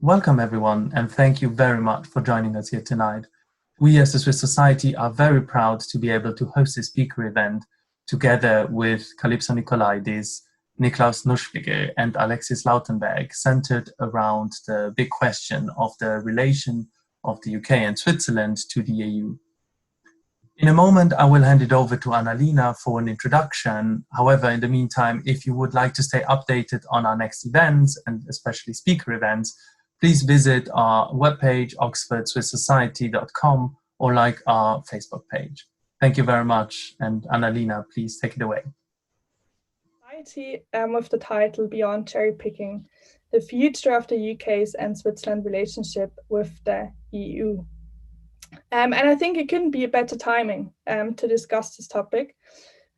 Welcome everyone, and thank you very much for joining us here tonight. We as the Swiss Society are very proud to be able to host this speaker event together with Kalypso Nicolaïdis, Niklaus Nuspliger, and Alexis Lautenberg, centered around the big question of the relation of the UK and Switzerland to the EU. In a moment, I will hand it over to Annalena for an introduction. However, in the meantime, if you would like to stay updated on our next events, and especially speaker events, please visit our webpage, oxfordswisssociety.com, or like our Facebook page. Thank you very much. And Annalena, please take it away. Society with the title Beyond Cherry Picking, the future of the UK's and Switzerland relationship with the EU. And I think it couldn't be a better timing to discuss this topic.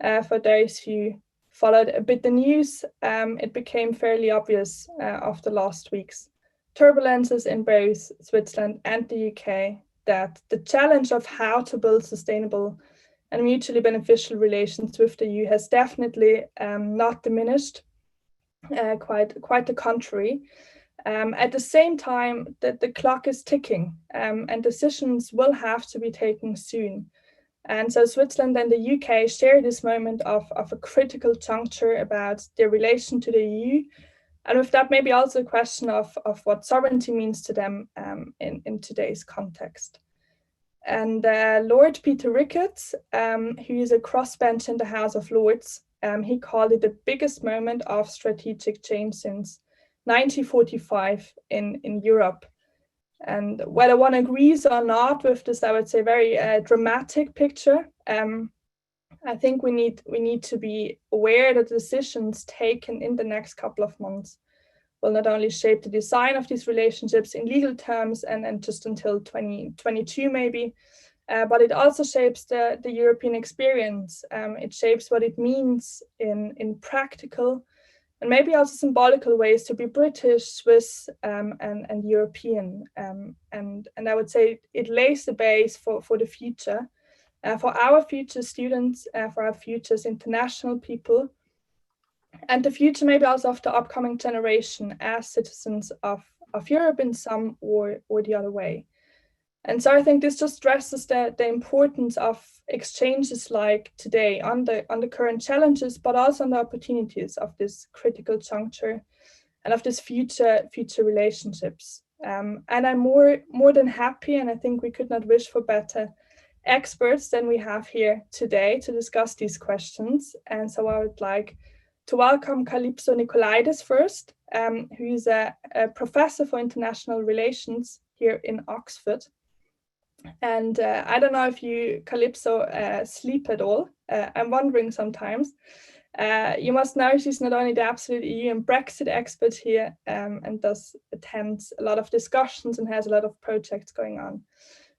For those who followed a bit the news, it became fairly obvious after last week's turbulences in both Switzerland and the UK that the challenge of how to build sustainable and mutually beneficial relations with the EU has definitely not diminished, quite the contrary. At the same time, the clock is ticking and decisions will have to be taken soon. And so Switzerland and the UK share this moment of a critical juncture about their relation to the EU. And with that, maybe also a question of what sovereignty means to them in today's context. And Lord Peter Ricketts, who is a crossbench in the House of Lords, he called it the biggest moment of strategic change since 1945 in Europe. And whether one agrees or not with this, I would say, very dramatic picture, I think we need to be aware that the decisions taken in the next couple of months will not only shape the design of these relationships in legal terms and just until 2022 maybe, but it also shapes the European experience. It shapes what it means in practical and maybe also symbolical ways to be British, Swiss, and European. And I would say it lays the base for the future, for our future students, for our futures international people, and the future maybe also of the upcoming generation as citizens of Europe in some or the other way. And so I think this just stresses the importance of exchanges like today on the current challenges, but also on the opportunities of this critical juncture and of this future relationships. And I'm more than happy, and I think we could not wish for better experts than we have here today to discuss these questions. And so I would like to welcome Kalypso Nicolaïdis first, who is a professor for international relations here in Oxford. And I don't know if you, Kalypso, sleep at all. I'm wondering sometimes. You must know she's not only the absolute EU and Brexit expert here, and does attend a lot of discussions and has a lot of projects going on,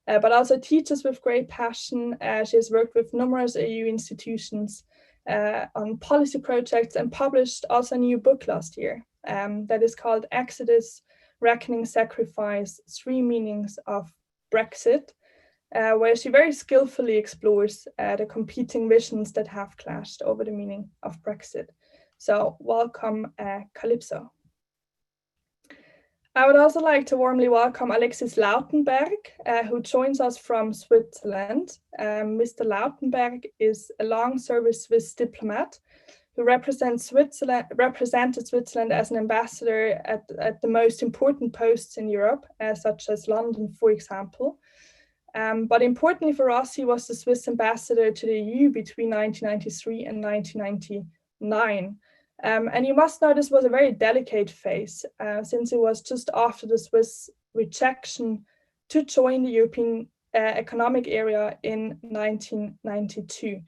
but also teaches with great passion. She has worked with numerous EU institutions on policy projects and published also a new book last year that is called Exodus, Reckoning Sacrifice, 3 Meanings of Brexit, where she very skillfully explores the competing visions that have clashed over the meaning of Brexit. So welcome, Kalypso. I would also like to warmly welcome Alexis Lautenberg, who joins us from Switzerland. Mr. Lautenberg is a long-service Swiss diplomat who represented Switzerland as an ambassador at the most important posts in Europe, such as London, for example. But importantly for us, he was the Swiss ambassador to the EU between 1993 and 1999. And you must know this was a very delicate phase, since it was just after the Swiss rejection to join the European Economic Area in 1992.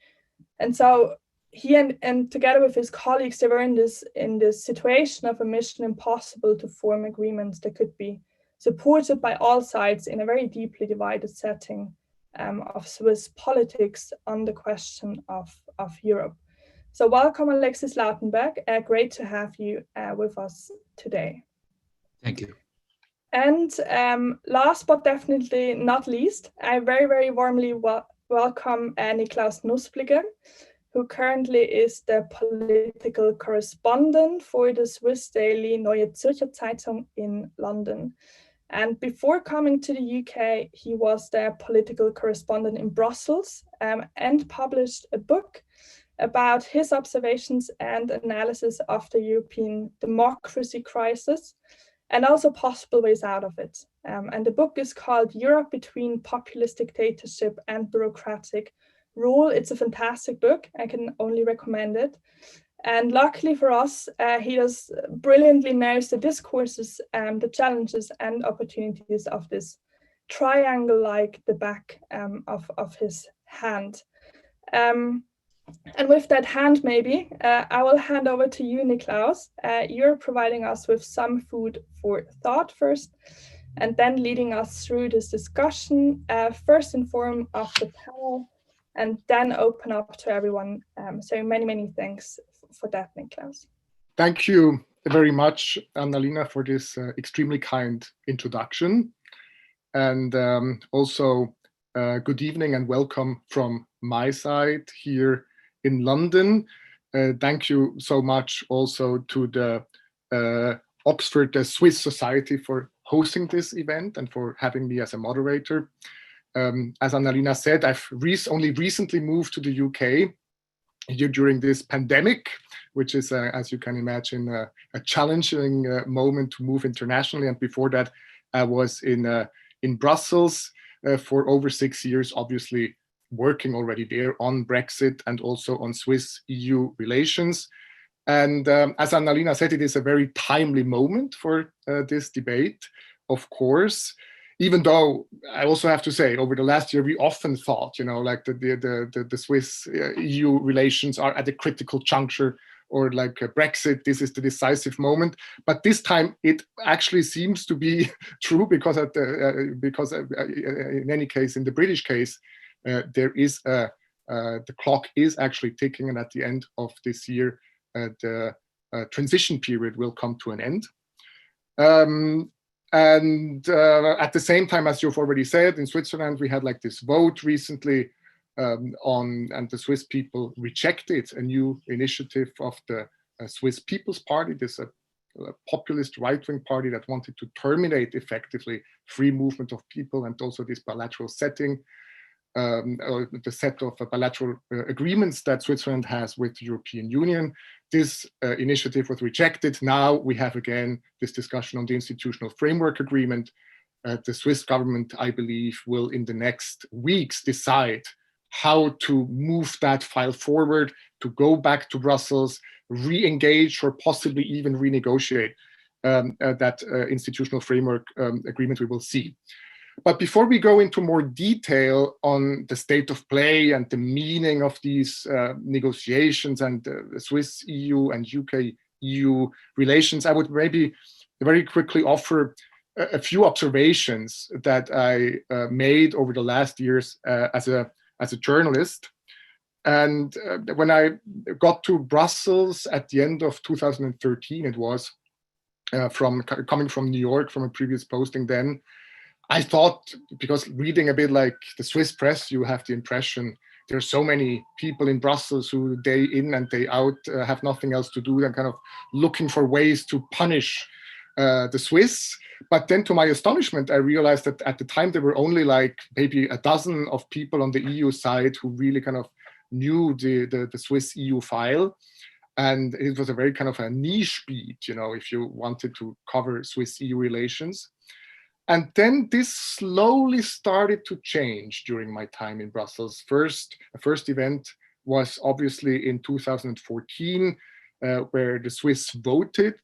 And so he and together with his colleagues, they were in this situation of a mission impossible to form agreements that could be supported by all sides in a very deeply divided setting of Swiss politics on the question of Europe. So welcome, Alexis Lautenberg. Great to have you with us today. Thank you. And last but definitely not least, I very, very warmly welcome Niklaus Nuspliger, who currently is the political correspondent for the Swiss daily Neue Zürcher Zeitung in London. And before coming to the UK, he was the political correspondent in Brussels and published a book about his observations and analysis of the European democracy crisis and also possible ways out of it. And the book is called Europe Between Populist Dictatorship and Bureaucratic Rule. It's a fantastic book. I can only recommend it. And luckily for us, he does brilliantly knows the discourses, the challenges and opportunities of this triangle like the back of his hand. And with that hand, maybe, I will hand over to you, Niklaus. You're providing us with some food for thought first, and then leading us through this discussion, first in form of the panel, and then open up to everyone. So many thanks for that, Niklaus. Thank you very much, Annalena, for this extremely kind introduction. And also good evening and welcome from my side here in London. Thank you so much also to the Oxford Swiss Society for hosting this event and for having me as a moderator. As Annalena said, I've only recently moved to the UK during this pandemic, which is, as you can imagine, a challenging moment to move internationally. And before that, I was in Brussels for over 6 years, obviously working already there on Brexit and also on Swiss-EU relations. And as Annalena said, it is a very timely moment for this debate, of course, even though I also have to say, over the last year, we often thought, like the Swiss-EU relations are at a critical juncture, or like Brexit, this is the decisive moment. But this time it actually seems to be true because in any case, in the British case, there is the clock is actually ticking, and at the end of this year, the transition period will come to an end. And at the same time, as you've already said, in Switzerland, we had like this vote recently and the Swiss people rejected a new initiative of the Swiss People's Party, this populist right-wing party that wanted to terminate effectively free movement of people and also this bilateral setting, or the set of bilateral agreements that Switzerland has with the European Union. This initiative was rejected. Now we have again this discussion on the institutional framework agreement. The Swiss government, I believe, will in the next weeks decide how to move that file forward, to go back to Brussels, re-engage, or possibly even renegotiate that institutional framework agreement we will see. But before we go into more detail on the state of play and the meaning of these negotiations and the Swiss-EU and UK-EU relations, I would maybe very quickly offer a few observations that I made over the last years as a journalist. And when I got to Brussels at the end of 2013, it was coming from New York from a previous posting then, I thought, because reading a bit like the Swiss press, you have the impression there are so many people in Brussels who day in and day out have nothing else to do than kind of looking for ways to punish the Swiss. But then to my astonishment, I realized that at the time there were only like maybe a dozen of people on the EU side who really kind of knew the Swiss EU file. And it was a very kind of a niche beat, if you wanted to cover Swiss EU relations. And then this slowly started to change during my time in Brussels. The first event was obviously in 2014, where the Swiss voted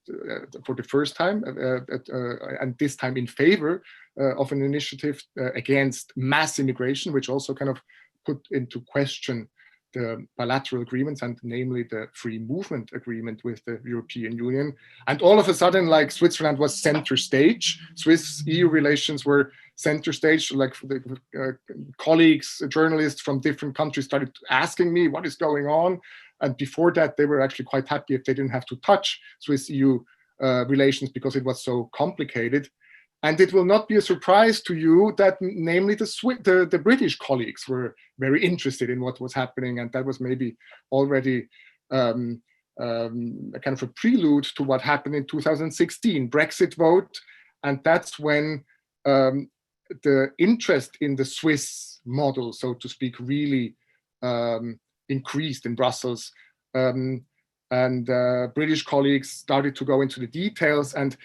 for the first time, and this time in favor of an initiative against mass immigration, which also kind of put into question the bilateral agreements, and namely the free movement agreement with the European Union. And all of a sudden, like, Switzerland was center stage. Swiss-EU relations were center stage. Like, the colleagues, journalists from different countries started asking me what is going on. And before that, they were actually quite happy if they didn't have to touch Swiss-EU relations because it was so complicated. And it will not be a surprise to you that namely the British colleagues were very interested in what was happening, and that was maybe already a kind of a prelude to what happened in 2016, Brexit vote, and that's when the interest in the Swiss model, so to speak, really increased in Brussels. And British colleagues started to go into the details, and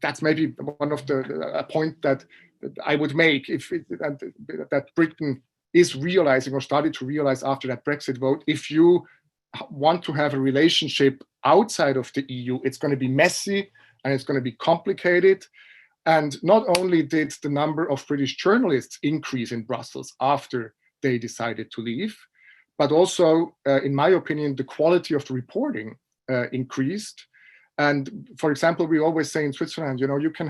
that's maybe one of a point that I would make, that Britain is realizing or started to realize after that Brexit vote. If you want to have a relationship outside of the EU, it's going to be messy and it's going to be complicated. And not only did the number of British journalists increase in Brussels after they decided to leave, but also, in my opinion, the quality of the reporting increased. And for example, we always say in Switzerland, you can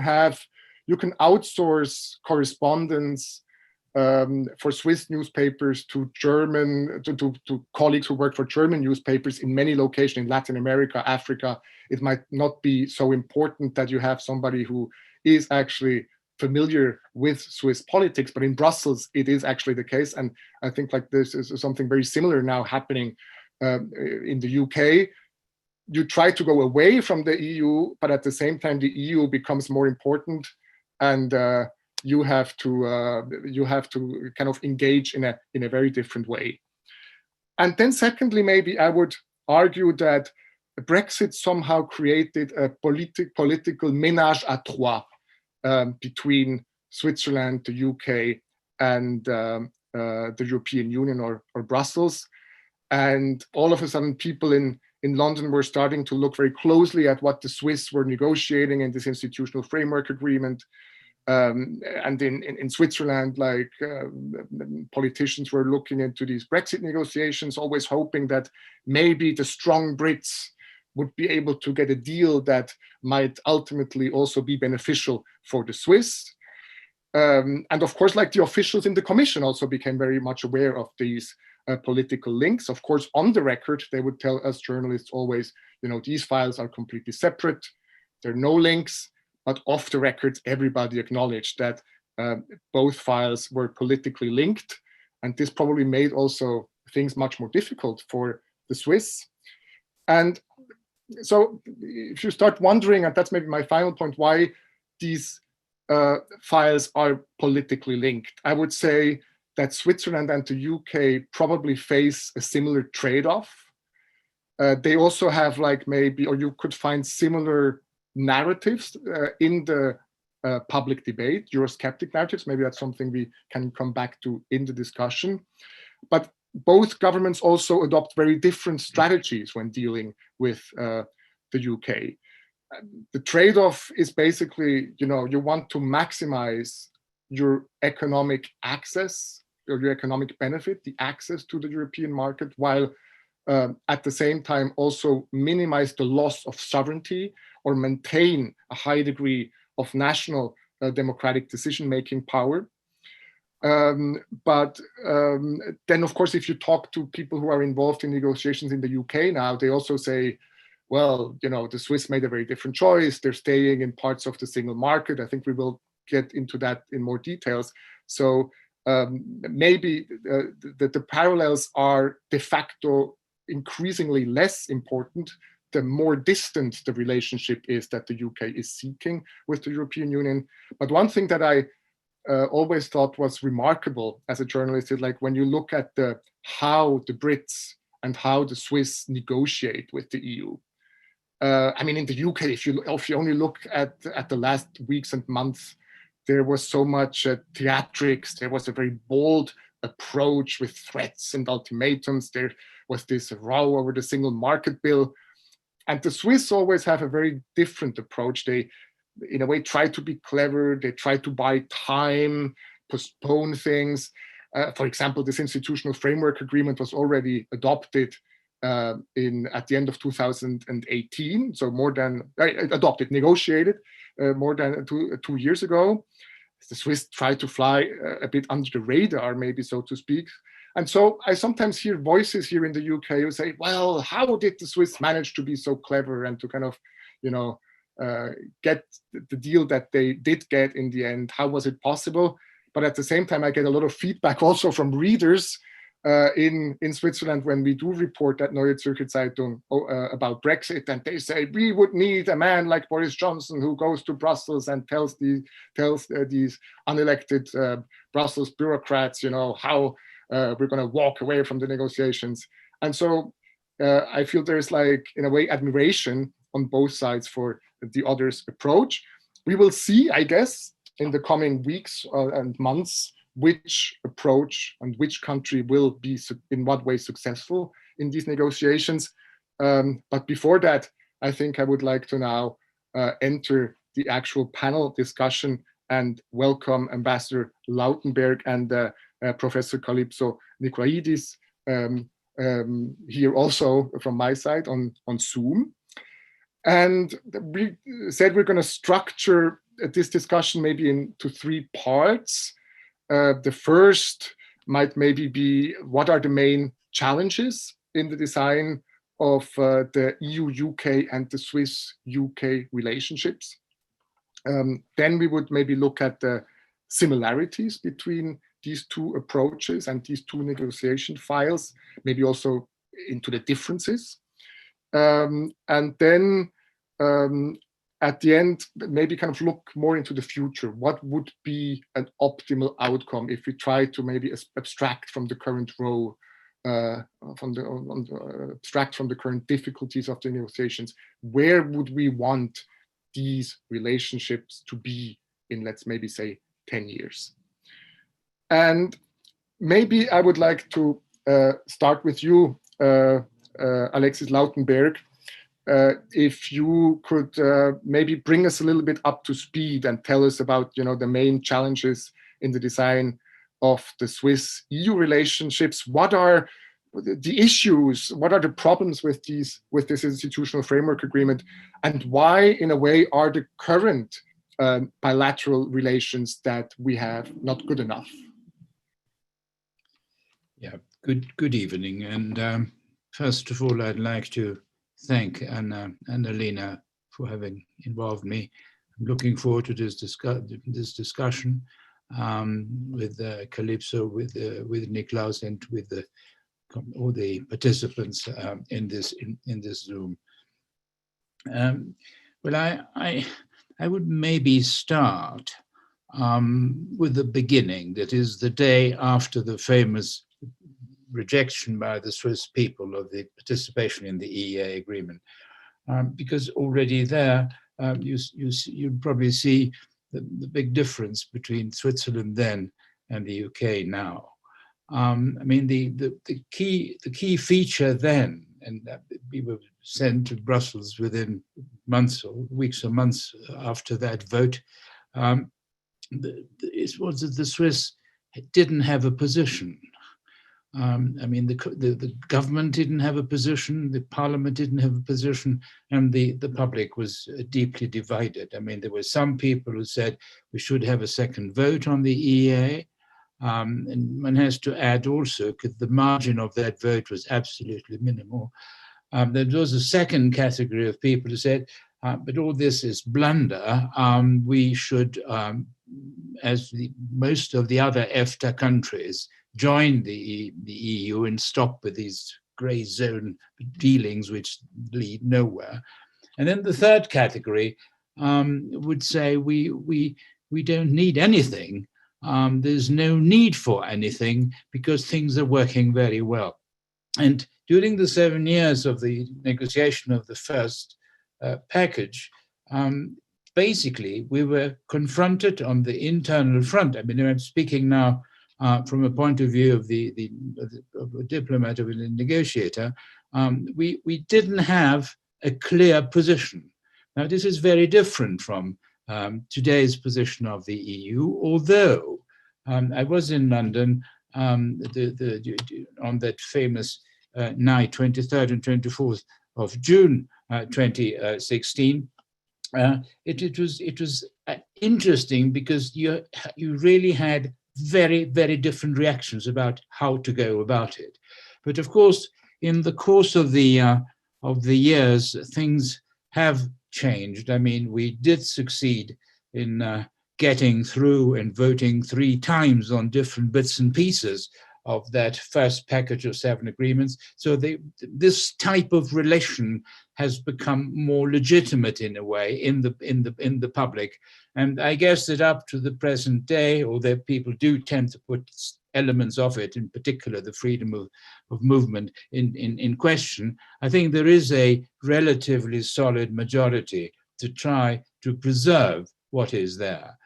outsource correspondence for Swiss newspapers to colleagues who work for German newspapers in many locations in Latin America, Africa. It might not be so important that you have somebody who is actually familiar with Swiss politics, but in Brussels it is actually the case. And I think like this is something very similar now happening in the UK. You try to go away from the EU, but at the same time the EU becomes more important, and you have to kind of engage in a very different way. And then secondly, maybe I would argue that Brexit somehow created a political ménage à trois between Switzerland, the UK, and the European Union or Brussels. And all of a sudden, people in London were starting to look very closely at what the Swiss were negotiating in this institutional framework agreement. And in Switzerland, like politicians were looking into these Brexit negotiations, always hoping that maybe the strong Brits would be able to get a deal that might ultimately also be beneficial for the Swiss. And of course, like the officials in the Commission also became very much aware of these political links. Of course, on the record, they would tell us journalists always, these files are completely separate. There are no links. But off the record, everybody acknowledged that both files were politically linked. And this probably made also things much more difficult for the Swiss. And so if you start wondering, and that's maybe my final point, why these files are politically linked, I would say that Switzerland and the UK probably face a similar trade-off. They also have or you could find similar narratives in the public debate, Eurosceptic narratives. Maybe that's something we can come back to in the discussion. But both governments also adopt very different strategies when dealing with the UK. The trade-off is basically, you want to maximize your economic access or your economic benefit, the access to the European market, while at the same time also minimize the loss of sovereignty or maintain a high degree of national democratic decision-making power. But then, of course, if you talk to people who are involved in negotiations in the UK now, they also say, well, the Swiss made a very different choice. They're staying in parts of the single market. I think we will get into that in more details. So maybe the parallels are de facto increasingly less important the more distant the relationship is that the UK is seeking with the European Union. But one thing that I always thought was remarkable as a journalist is when you look at how the Brits and how the Swiss negotiate with the EU. In the UK, if you only look at the last weeks and months, there was so much theatrics. There was a very bold approach with threats and ultimatums. There was this row over the single market bill. And the Swiss always have a very different approach. They, in a way, try to be clever. They try to buy time, postpone things. For example, this institutional framework agreement was already adopted at the end of 2018. So negotiated more than two years ago. The Swiss tried to fly a bit under the radar, maybe so to speak. And so I sometimes hear voices here in the UK who say, well, how did the Swiss manage to be so clever and to kind of, get the deal that they did get in the end. How was it possible? But at the same time, I get a lot of feedback also from readers in Switzerland when we do report at Neue Zürcher Zeitung about Brexit, and they say we would need a man like Boris Johnson who goes to Brussels and tells these unelected Brussels bureaucrats, how we're going to walk away from the negotiations. And so I feel there's, like, in a way, admiration on both sides for the other's approach. We will see, I guess, in the coming weeks and months, which approach and which country will be in what way successful in these negotiations. But before that, I think I would like to now enter the actual panel discussion and welcome Ambassador Lautenberg and Professor Kalypso Nicolaïdis here also from my side on Zoom. And we said we're going to structure this discussion maybe into 3 parts. The first might maybe be what are the main challenges in the design of the EU-UK and the Swiss-UK relationships. Then we would maybe look at the similarities between these 2 approaches and these 2 negotiation files, maybe also into the differences. And then at the end, maybe kind of look more into the future. What would be an optimal outcome if we try to maybe abstract from the current role, abstract from the current difficulties of the negotiations? Where would we want these relationships to be in, let's maybe say, 10 years? And maybe I would like to start with you, Alexis Lautenberg. If you could maybe bring us a little bit up to speed and tell us about, the main challenges in the design of the Swiss-EU relationships. What are the issues? What are the problems with this institutional framework agreement? And why, in a way, are the current bilateral relations that we have not good enough? Yeah, good evening. And first of all, I'd like to thank Anna and Alina for having involved me. I'm looking forward to this discussion with Kalypso, with Niklaus, and with all the participants in this Zoom. Well, I would maybe start with the beginning, that is the day after the famous rejection by the Swiss people of the participation in the EEA agreement, because already there you probably see the big difference between Switzerland then and the UK now. I mean, the key feature then, and we were sent to Brussels within months or weeks or months after that vote, it was that the Swiss didn't have a position. I mean, the government didn't have a position, the parliament didn't have a position, and the public was deeply divided. I mean, there were some people who said we should have a second vote on the EEA, and one has to add also, because the margin of that vote was absolutely minimal. There was a second category of people who said, but all this is blunder. We should, as most of the other EFTA countries, join the EU and stop with these grey zone dealings which lead nowhere. And then the third category would say we don't need anything. There's no need for anything because things are working very well. And during the 7 years of the negotiation of the first package, basically we were confronted on the internal front. I mean, I'm speaking now from a point of view of of a diplomat, of a negotiator. We didn't have a clear position. Now, this is very different from today's position of the EU, although I was in London on that famous night, 23rd and 24th of June 2016. It was interesting because you really had very, very different reactions about how to go about it. But of course, in the course of the years, things have changed. I mean, we did succeed in getting through and voting 3 times on different bits and pieces of that first package of 7 agreements. So this type of relation has become more legitimate in a way in the public. And I guess that up to the present day, although people do tend to put elements of it, in particular the freedom of movement in question, I think there is a relatively solid majority to try to preserve what is there.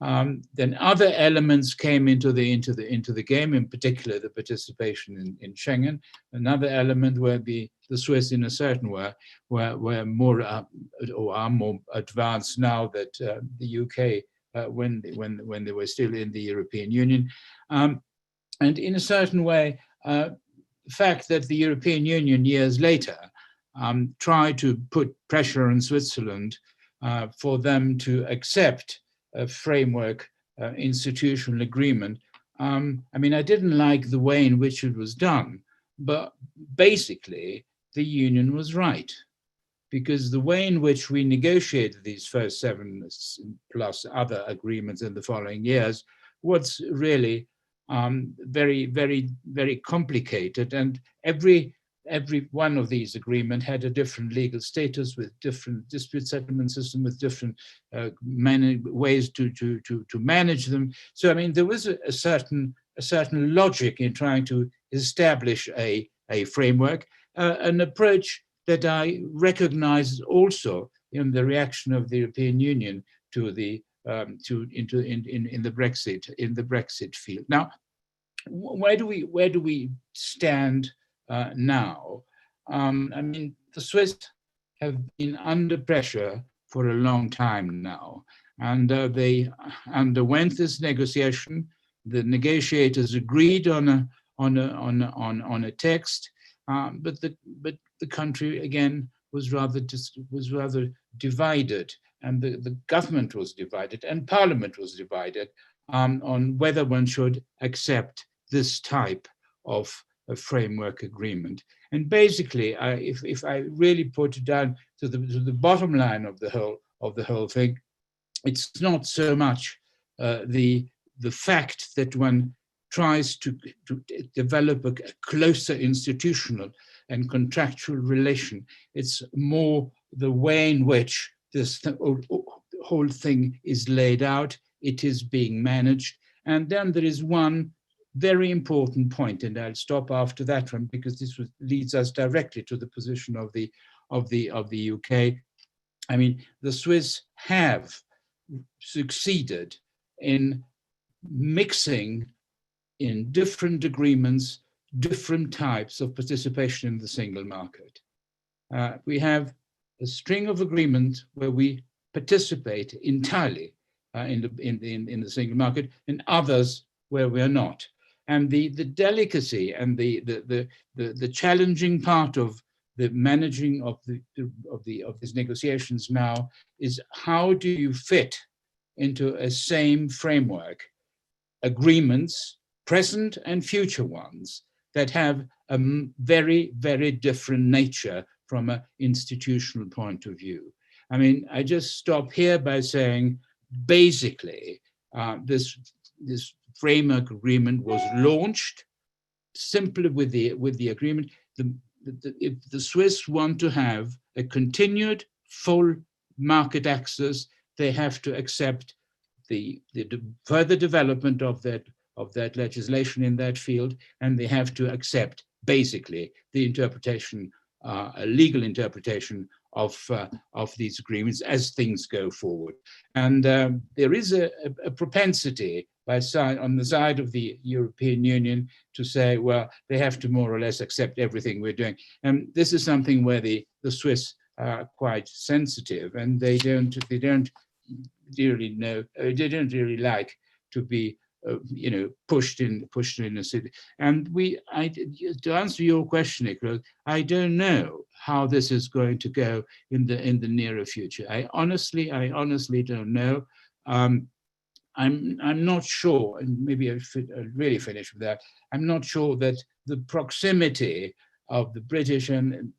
Then other elements came into the game, in particular the participation in Schengen. Another element where the Swiss, in a certain way, were more or are more advanced now that the UK, when they were still in the European Union, and in a certain way, the fact that the European Union years later tried to put pressure on Switzerland for them to accept a framework institutional agreement. I mean, I didn't like the way in which it was done, but basically the union was right, because the way in which we negotiated these first 7 plus other agreements in the following years was really very, very, very complicated, and every one of these agreements had a different legal status, with different dispute settlement system, with different ways to manage them. So I mean, there was a certain logic in trying to establish a framework, an approach that I recognize also in the reaction of the European Union to the in the Brexit field. Now, where do we stand now? I mean, the Swiss have been under pressure for a long time now, and they underwent this negotiation. The negotiators agreed on a text, but the country again was rather divided, and the government was divided, and Parliament was divided on whether one should accept this type of a framework agreement. And basically, if I really put it down to the bottom line of the whole thing, it's not so much the fact that one tries to develop a closer institutional and contractual relation. It's more the way in which this whole thing is laid out, it is being managed. And then there is one very important point, and I'll stop after that one, because this leads us directly to the position of the UK. I mean, the Swiss have succeeded in mixing in different agreements different types of participation in the single market. We have a string of agreements where we participate entirely in the single market, and others where we are not. And the delicacy and the challenging part of the managing of these negotiations now is, how do you fit into a same framework agreements, present and future ones, that have a very, very different nature from an institutional point of view? I mean, I just stop here by saying, basically, this framework agreement was launched simply with the agreement. If the Swiss want to have a continued full market access, they have to accept the further development of that legislation in that field, and they have to accept basically the interpretation, a legal interpretation of these agreements as things go forward. And there is a propensity on the side of the European Union to say, well, they have to more or less accept everything we're doing. And this is something where the Swiss are quite sensitive, and they don't really like to be pushed in a city. And to answer your question, Niklaus, I don't know how this is going to go in the nearer future. I honestly don't know. I'm not sure, and maybe I'll really finish with that. I'm not sure that the proximity of the British and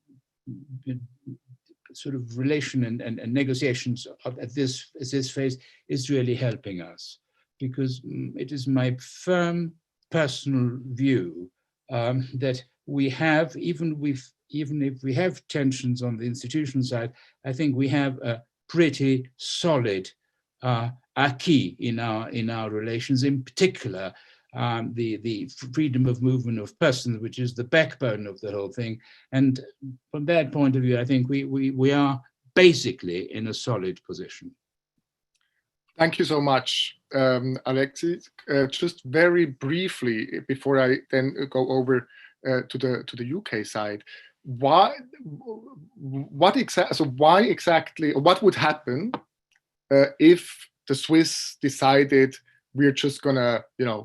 sort of relation and negotiations at this phase is really helping us, because it is my firm personal view that we have, even if we have tensions on the institutional side, I think we have a pretty solid acquis in our relations, in particular the freedom of movement of persons, which is the backbone of the whole thing. And from that point of view, I think we are basically in a solid position. Thank you so much, Alexis. Just very briefly, before I then go over to the UK side, why exactly, what would happen if the Swiss decided we're just gonna,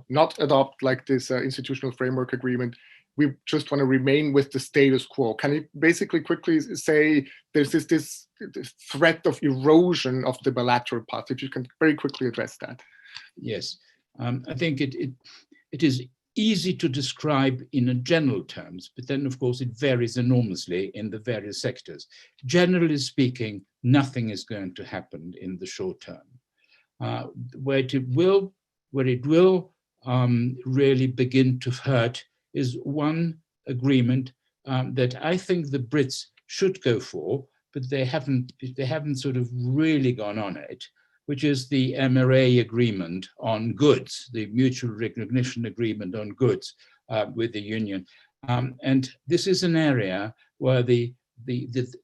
not adopt like this institutional framework agreement? We just want to remain with the status quo. Can you basically quickly say there's this threat of erosion of the bilateral path? If you can very quickly address that. Yes, I think it is easy to describe in general terms, but then of course it varies enormously in the various sectors. Generally speaking, nothing is going to happen in the short term. Where it will really begin to hurt is one agreement that I think the Brits should go for, but they haven't sort of really gone on it, which is the MRA agreement on goods, the mutual recognition agreement on goods with the union. And this is an area where the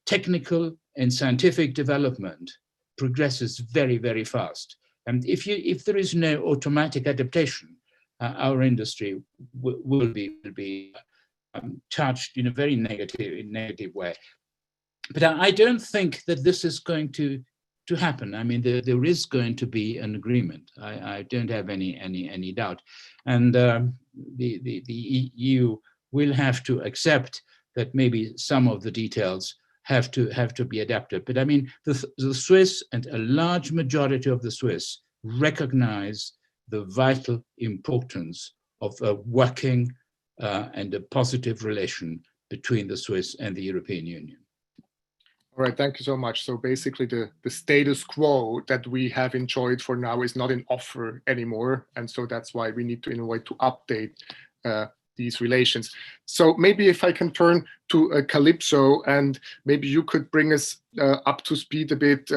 technical and scientific development progresses very, very fast. And if there is no automatic adaptation, our industry will be touched in a very negative way. But I don't think that this is going to happen. I mean, there is going to be an agreement. I don't have any doubt. And the EU will have to accept that maybe some of the details have to be adapted. But I mean, the Swiss, and a large majority of the Swiss, recognize the vital importance of a working and a positive relation between the Swiss and the European Union. All right, thank you so much. So basically the status quo that we have enjoyed for now is not in offer anymore. And so that's why we need to, in a way, to update these relations. So maybe if I can turn to Kalypso, and maybe you could bring us up to speed a bit.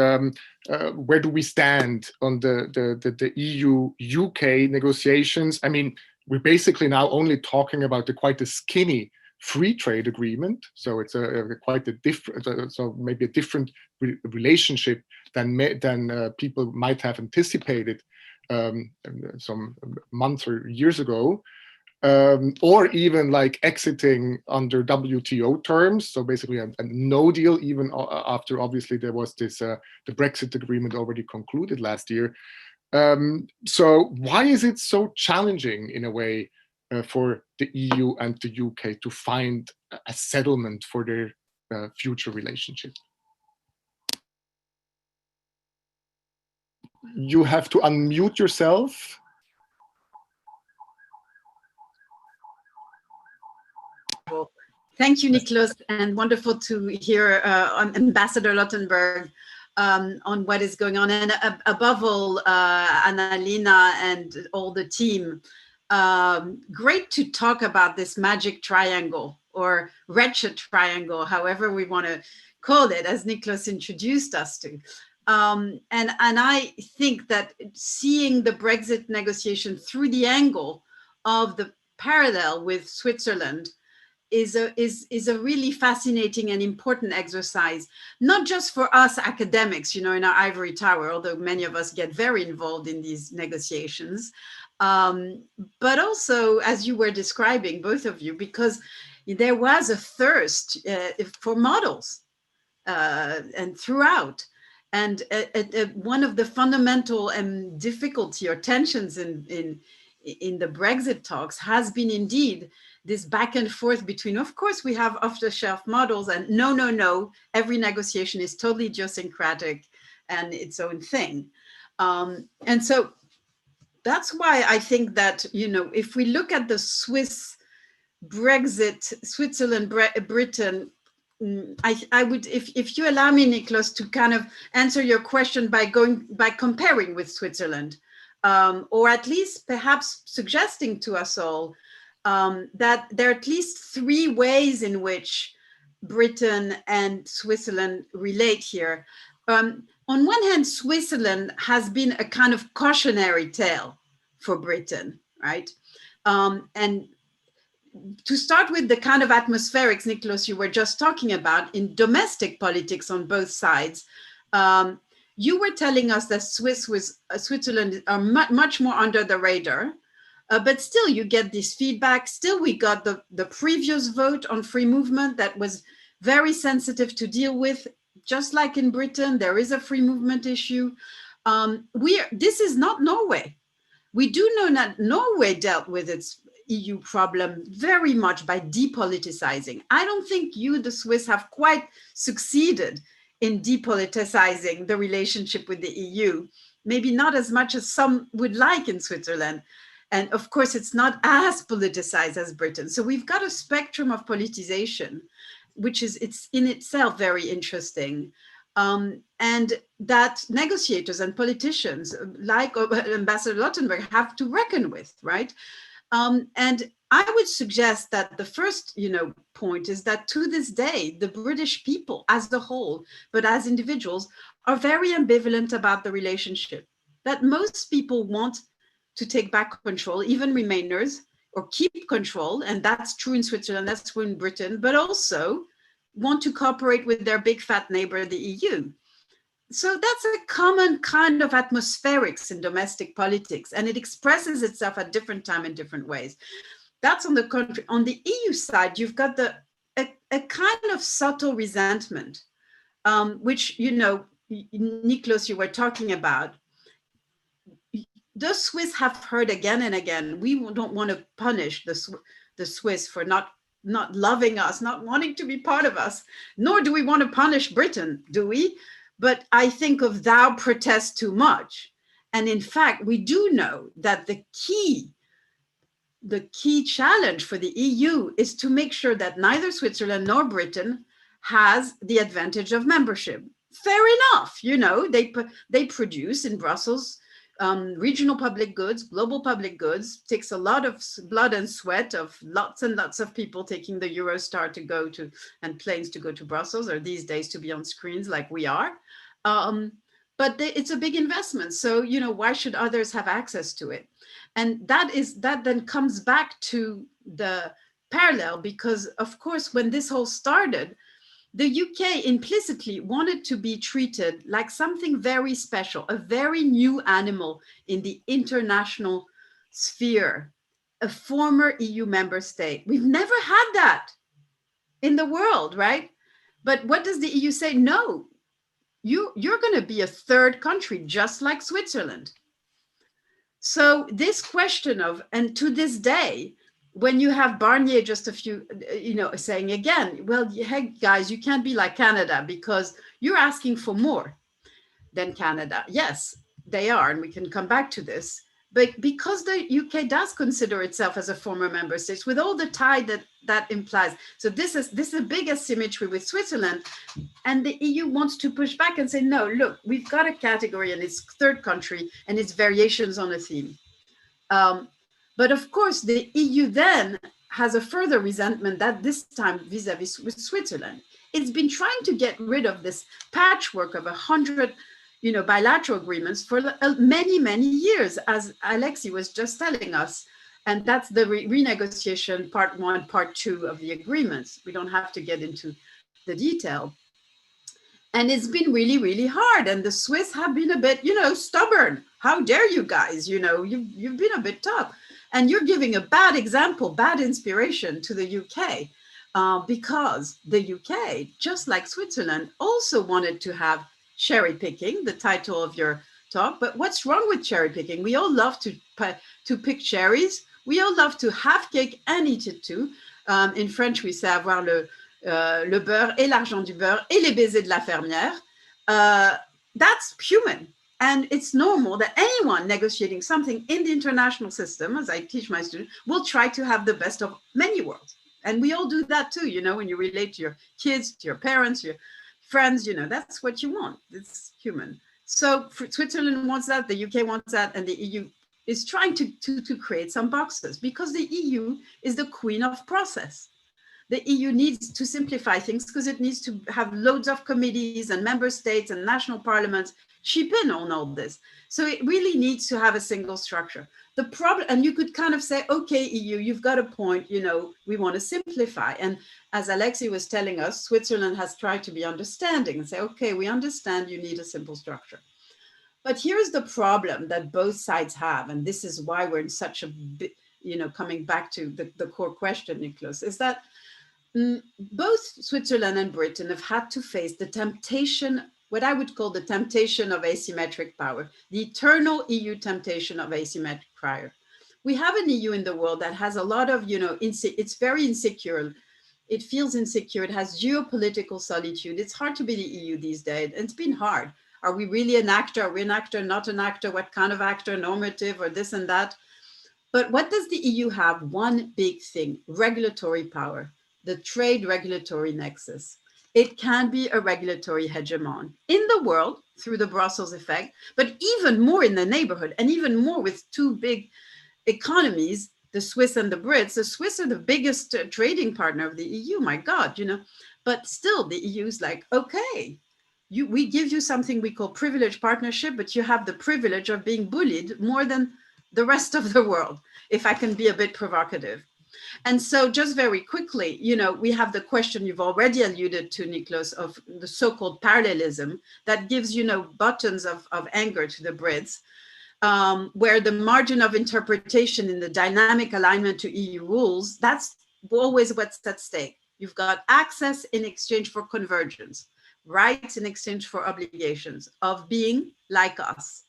Where do we stand on the EU-UK negotiations? I mean, we're basically now only talking about quite a skinny free trade agreement, so it's quite a different, so maybe a different relationship than people might have anticipated some months or years ago, or even like exiting under WTO terms. So basically a no deal, even after obviously there was this the Brexit agreement already concluded last year. So why is it so challenging in a way for the EU and the UK to find a settlement for their future relationship? You have to unmute yourself. Thank you, Niklaus, and wonderful to hear Ambassador Lautenberg on what is going on, and above all, Annalena and all the team. Great to talk about this magic triangle, or wretched triangle, however we want to call it, as Niklaus introduced us to. And I think that seeing the Brexit negotiation through the angle of the parallel with Switzerland is a really fascinating and important exercise, not just for us academics, in our ivory tower, although many of us get very involved in these negotiations, but also, as you were describing, both of you, because there was a thirst for models and throughout. And one of the fundamental difficulty or tensions in the Brexit talks has been indeed this back and forth between, of course, we have off-the-shelf models, and no, every negotiation is totally idiosyncratic and its own thing. And so that's why I think that, if we look at the Swiss Brexit, Switzerland, Britain I would, if you allow me, Niklaus, to kind of answer your question by comparing with Switzerland, or at least perhaps suggesting to us all that there are at least 3 ways in which Britain and Switzerland relate here. On one hand, Switzerland has been a kind of cautionary tale for Britain, right? And to start with the kind of atmospherics, Niklaus, you were just talking about in domestic politics on both sides, you were telling us that Switzerland are much more under the radar, but still you get this feedback. Still, we got the previous vote on free movement that was very sensitive to deal with. Just like in Britain, there is a free movement issue. This is not Norway. We do know that Norway dealt with its EU problem very much by depoliticizing. I don't think you, the Swiss, have quite succeeded in depoliticizing the relationship with the EU. Maybe not as much as some would like in Switzerland. And of course, it's not as politicized as Britain. So we've got a spectrum of politicization, which is it's in itself very interesting. And that negotiators and politicians like Ambassador Lautenberg have to reckon with, right? And I would suggest that the first, point is that to this day, the British people as a whole, but as individuals, are very ambivalent about the relationship. That most people want to take back control, even Remainers, or keep control, and that's true in Switzerland, that's true in Britain, but also want to cooperate with their big fat neighbor, the EU. So that's a common kind of atmospherics in domestic politics, and it expresses itself at different times in different ways. That's on the country. On the EU side, you've got a kind of subtle resentment, which, Niklaus, you were talking about. The Swiss have heard again and again, we don't want to punish the Swiss for not loving us, not wanting to be part of us, nor do we want to punish Britain, do we? But I think of thou protest too much. And in fact, we do know that the key challenge for the EU is to make sure that neither Switzerland nor Britain has the advantage of membership. Fair enough, they produce in Brussels regional public goods, global public goods. Takes a lot of blood and sweat of lots and lots of people taking the Eurostar to go to, and planes to go to Brussels, or these days to be on screens like we are. But it's a big investment. So, why should others have access to it? And that then comes back to the parallel, because of course, when this whole started, the UK implicitly wanted to be treated like something very special, a very new animal in the international sphere, a former EU member state. We've never had that in the world, right? But what does the EU say? No, you're going to be a third country, just like Switzerland. So this question of, and to this day, when you have Barnier just a few, saying again, well, hey guys, you can't be like Canada because you're asking for more than Canada. Yes, they are, and we can come back to this. But because the UK does consider itself as a former member state, with all the tie that implies. So this is a big asymmetry with Switzerland, and the EU wants to push back and say, no, look, we've got a category and it's third country and it's variations on a theme. But of course, the EU then has a further resentment that this time vis-a-vis with Switzerland. It's been trying to get rid of this patchwork of 100, bilateral agreements for many, many years, as Alexis was just telling us. And that's the renegotiation part 1, part 2 of the agreements. We don't have to get into the detail. And it's been really, really hard. And the Swiss have been a bit, stubborn. How dare you guys, you've been a bit tough. And you're giving a bad example, bad inspiration to the UK, because the UK, just like Switzerland, also wanted to have cherry picking, the title of your talk. But what's wrong with cherry picking? We all love to pick cherries. We all love to have cake and eat it too. In French, we say avoir le beurre et l'argent du beurre et les baisers de la fermière. That's human. And it's normal that anyone negotiating something in the international system, as I teach my students, will try to have the best of many worlds. And we all do that too, you know, when you relate to your kids, to your parents, your friends, you know, that's what you want. It's human. So Switzerland wants that, the UK wants that, and the EU is trying to create some boxes, because the EU is the queen of process. The EU needs to simplify things because it needs to have loads of committees and member states and national parliaments chip in on all this. So it really needs to have a single structure. The problem, and you could kind of say, okay, EU, you've got a point, you know, we want to simplify. And as Alexis was telling us, Switzerland has tried to be understanding and say, okay, we understand you need a simple structure. But here's the problem that both sides have, and this is why we're in such a, you know, coming back to the core question, Niklaus, is that both Switzerland and Britain have had to face the temptation, what I would call the temptation of asymmetric power, the eternal EU temptation of asymmetric power. We have an EU in the world that has a lot of, you know, it's very insecure. It feels insecure. It has geopolitical solitude. It's hard to be the EU these days. It's been hard. Are we really an actor? Are we an actor, not an actor? What kind of actor, normative or this and that? But what does the EU have? One big thing, regulatory power, the trade regulatory nexus. It can be a regulatory hegemon in the world through the Brussels effect, but even more in the neighborhood, and even more with two big economies, the Swiss and the Brits. The Swiss are the biggest trading partner of the EU, my God, you know, but still the EU is like, okay, we give you something we call privileged partnership, but you have the privilege of being bullied more than the rest of the world, if I can be a bit provocative. And so just very quickly, you know, we have the question you've already alluded to, Niklaus, of the so-called parallelism that gives, you know, buttons of anger to the Brits, where the margin of interpretation in the dynamic alignment to EU rules, that's always what's at stake. You've got access in exchange for convergence, rights in exchange for obligations of being like us.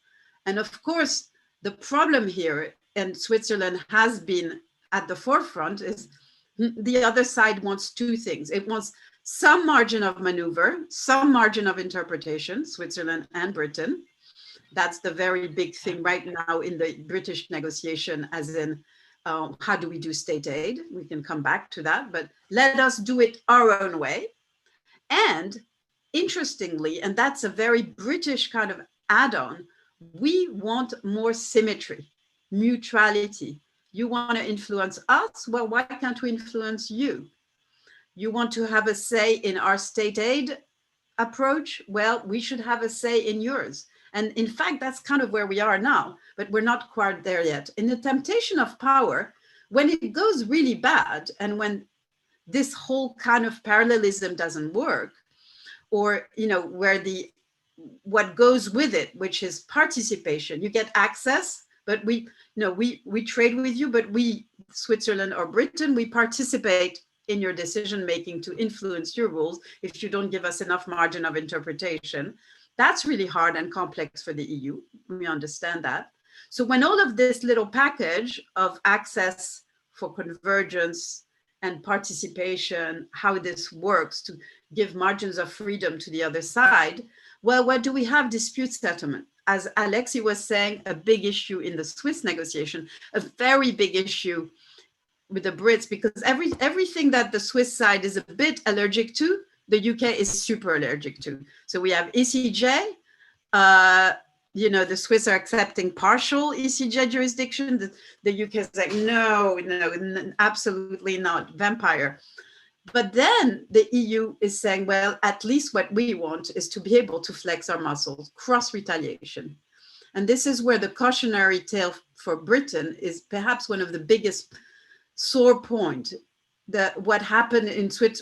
And of course, the problem here, and Switzerland has been at the forefront, is the other side wants two things. It wants some margin of maneuver, some margin of interpretation, Switzerland and Britain. That's the very big thing right now in the British negotiation, as in how do we do state aid? We can come back to that, but let us do it our own way. And interestingly, and that's a very British kind of add-on, we want more symmetry, mutuality. You want to influence us? Well, why can't we influence you? You want to have a say in our state aid approach? Well, we should have a say in yours. And in fact, that's kind of where we are now, but we're not quite there yet. In the temptation of power, when it goes really bad, and when this whole kind of parallelism doesn't work, or, you know, where what goes with it, which is participation, you get access, but we trade with you, but we, Switzerland or Britain, we participate in your decision-making to influence your rules if you don't give us enough margin of interpretation. That's really hard and complex for the EU. We understand that. So when all of this little package of access for convergence and participation, how this works to give margins of freedom to the other side, well, what do we have? Dispute settlement. As Alexis was saying, a big issue in the Swiss negotiation, a very big issue with the Brits, because everything that the Swiss side is a bit allergic to, the UK is super allergic to. So we have ECJ, you know, the Swiss are accepting partial ECJ jurisdiction. The UK is like, no, absolutely not, vampire. But then the EU is saying, well, at least what we want is to be able to flex our muscles, cross retaliation. And this is where the cautionary tale for Britain is perhaps one of the biggest sore point. What happened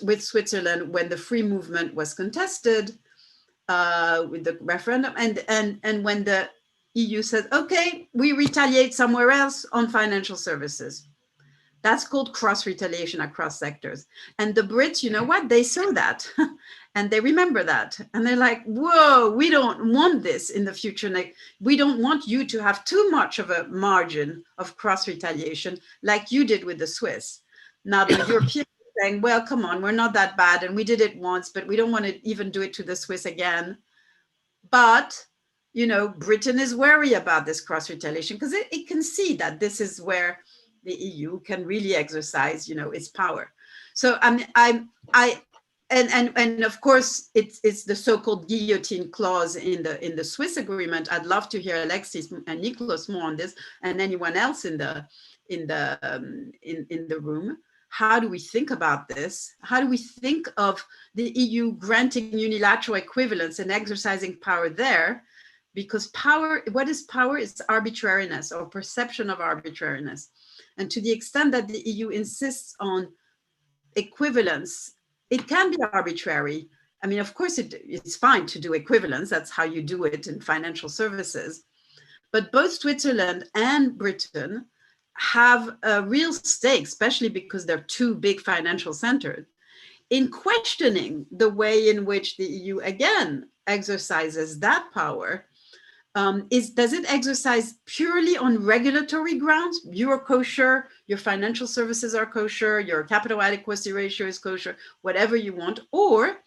with Switzerland when the free movement was contested with the referendum, and when the EU said, okay, we retaliate somewhere else on financial services. That's called cross retaliation across sectors. And the Brits, you know what? They saw that and they remember that. And they're like, whoa, we don't want this in the future. We don't want you to have too much of a margin of cross retaliation like you did with the Swiss. Now the Europeans are saying, well, come on, we're not that bad. And we did it once, but we don't want to even do it to the Swiss again. But, you know, Britain is wary about this cross retaliation because it can see that this is where the EU can really exercise, you know, its power. So and of course it's the so-called guillotine clause in the Swiss agreement. I'd love to hear Alexis and Niklaus more on this, and anyone else in the room. How do we think about this? How do we think of the EU granting unilateral equivalence and exercising power there? Because power, what is power? It's arbitrariness or perception of arbitrariness. And to the extent that the EU insists on equivalence, it can be arbitrary. I mean, of course, it's fine to do equivalence. That's how you do it in financial services. But both Switzerland and Britain have a real stake, especially because they're two big financial centers, in questioning the way in which the EU, again, exercises that power. Does it exercise purely on regulatory grounds? You are kosher, your financial services are kosher, your capital adequacy ratio is kosher, whatever you want, or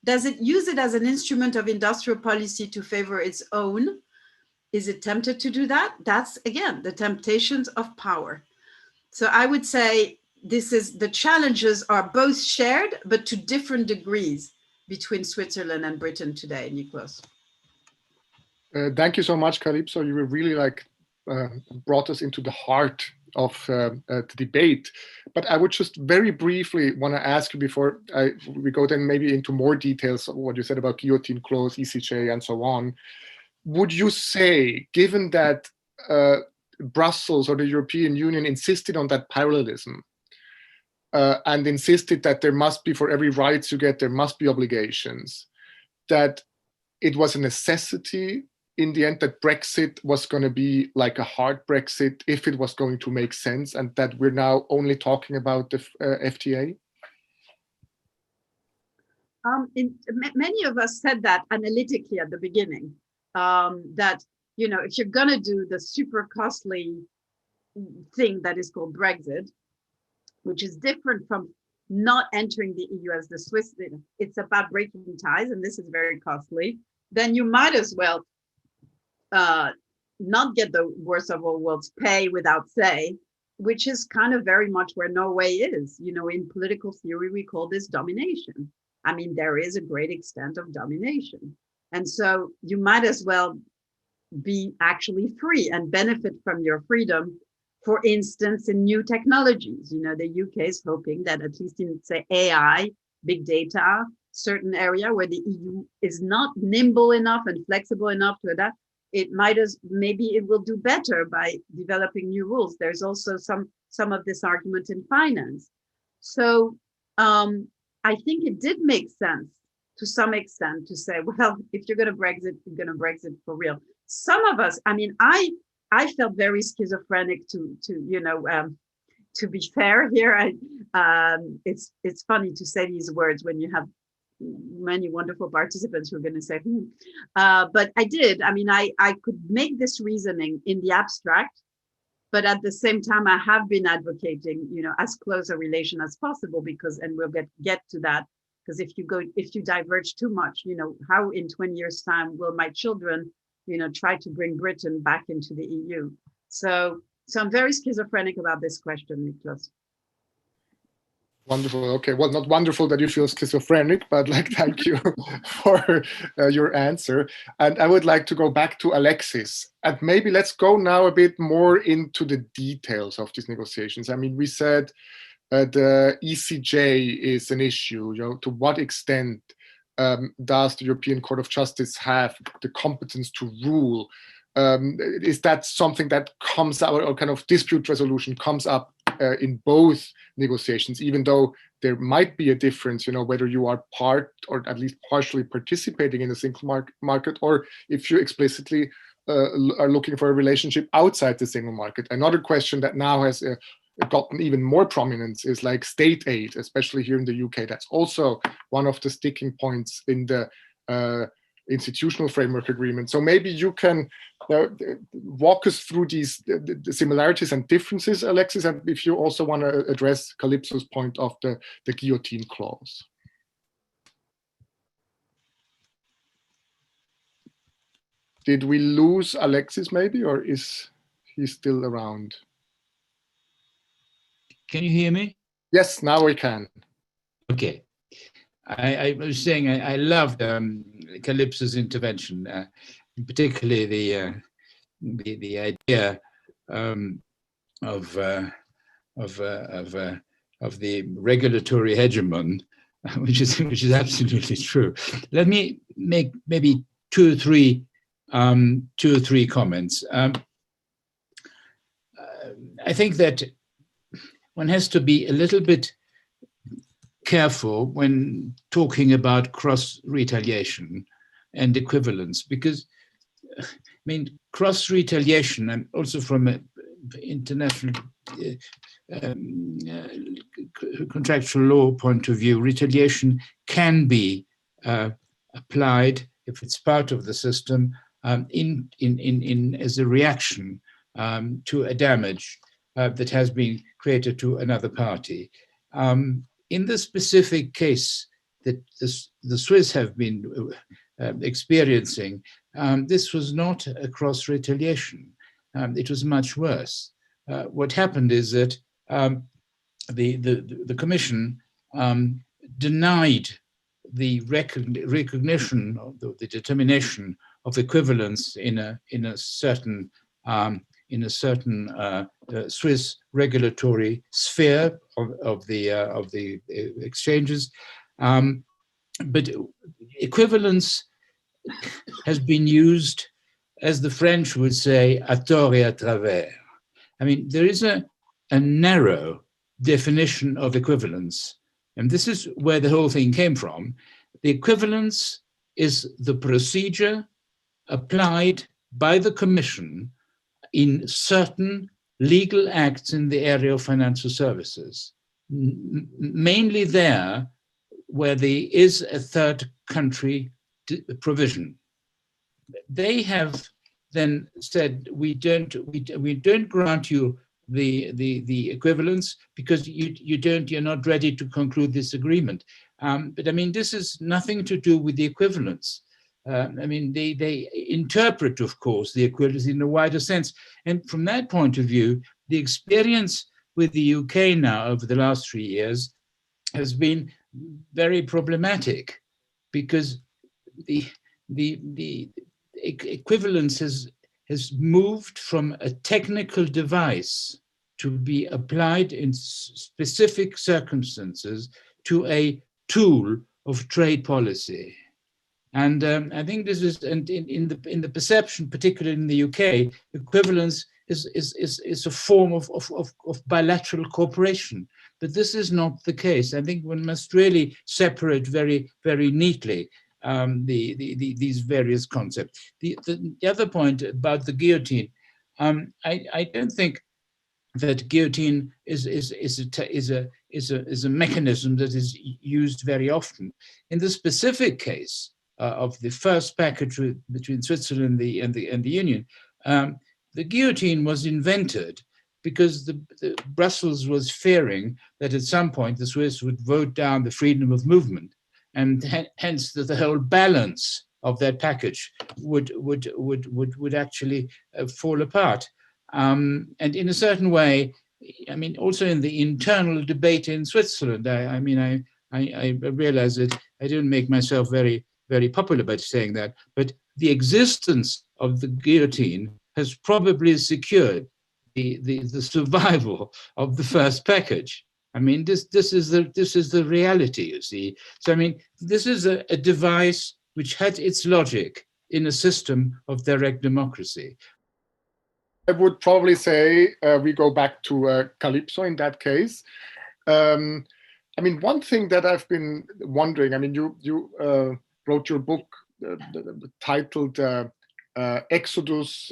does it use it as an instrument of industrial policy to favor its own? Is it tempted to do that? That's, again, the temptations of power. So I would say the challenges are both shared, but to different degrees between Switzerland and Britain today, Niklaus. Thank you so much, Kalypso. You were really brought us into the heart of the debate. But I would just very briefly want to ask you before we go then maybe into more details of what you said about guillotine clause, ECJ, and so on. Would you say, given that Brussels or the European Union insisted on that parallelism and insisted that there must be, for every rights you get, there must be obligations, that it was a necessity in the end that Brexit was going to be like a hard Brexit if it was going to make sense, and that we're now only talking about the FTA? Many of us said that analytically at the beginning, that, you know, if you're going to do the super costly thing that is called Brexit, which is different from not entering the EU as the Swiss did, it's about breaking ties, and this is very costly, then you might as well not get the worst of all worlds, pay without say, which is kind of very much where Norway is. You know, in political theory, we call this domination. I mean, there is a great extent of domination. And so you might as well be actually free and benefit from your freedom, for instance, in new technologies. You know, the UK is hoping that at least in, say, AI, big data, certain area where the EU is not nimble enough and flexible enough to adapt, maybe it will do better by developing new rules. There's also some of this argument in finance. So I think it did make sense to some extent to say, well, if you're going to Brexit, you're going to Brexit for real. Some of us, I mean, I felt very schizophrenic to be fair here. It's funny to say these words when you have many wonderful participants who are going to say, but I did. I mean, I could make this reasoning in the abstract, but at the same time, I have been advocating, you know, as close a relation as possible, because, and we'll get to that, because if you diverge too much, you know, how in 20 years time will my children, you know, try to bring Britain back into the EU? So I'm very schizophrenic about this question, Niklaus. Wonderful. Okay. Well, not wonderful that you feel schizophrenic, but thank you for your answer. And I would like to go back to Alexis, and maybe let's go now a bit more into the details of these negotiations. I mean, we said the ECJ is an issue. You know, to what extent does the European Court of Justice have the competence to rule? Is that something that comes out, or kind of dispute resolution comes up in both negotiations, even though there might be a difference, you know, whether you are part or at least partially participating in a single market, or if you explicitly are looking for a relationship outside the single market. Another question that now has gotten even more prominence is like state aid, especially here in the UK. That's also one of the sticking points in the institutional framework agreement. So maybe you can walk us through these the similarities and differences, Alexis, and if you also want to address Kalypso's point of the guillotine clause. Did we lose Alexis maybe, or is he still around? Can you hear me? Yes, now we can. Okay. I was saying I loved Kalypso's intervention, particularly the idea of the regulatory hegemon, which is absolutely true. Let me make maybe two or three comments. I think that one has to be a little bit careful when talking about cross-retaliation and equivalence, because I mean, cross-retaliation, and also from an international contractual law point of view, retaliation can be applied if it's part of the system as a reaction to a damage that has been created to another party. In the specific case that the Swiss have been experiencing, this was not a cross-retaliation. It was much worse. What happened is that the Commission denied the recognition of the determination of equivalence in a certain Swiss regulatory sphere of the exchanges, but equivalence has been used, as the French would say, à tort et à travers. I mean, there is a narrow definition of equivalence, and this is where the whole thing came from. The equivalence is the procedure applied by the Commission in certain legal acts in the area of financial services, mainly there where there is a third country provision. They have then said, we don't grant you the equivalence because you're not ready to conclude this agreement. But I mean, this is nothing to do with the equivalence. I mean, they interpret, of course, the equivalence in a wider sense. And from that point of view, the experience with the UK now over the last 3 years has been very problematic, because the equivalence has moved from a technical device to be applied in specific circumstances to a tool of trade policy. And I think this is, and in the perception, particularly in the UK, equivalence is a form of bilateral cooperation. But this is not the case. I think one must really separate very, very neatly these various concepts. The other point about the guillotine, I don't think that guillotine is a mechanism that is used very often. In the specific case of the first package between Switzerland and the Union, the guillotine was invented because Brussels was fearing that at some point the Swiss would vote down the freedom of movement, and hence that the whole balance of that package would actually fall apart. And in a certain way, I mean, also in the internal debate in Switzerland, I realize that I didn't make myself very, very popular by saying that, but the existence of the guillotine has probably secured the survival of the first package. I mean, this is the reality, you see. So I mean, this is a device which had its logic in a system of direct democracy. I would probably say we go back to Kalypso in that case. I mean, one thing that I've been wondering, I mean, you wrote your book titled Exodus,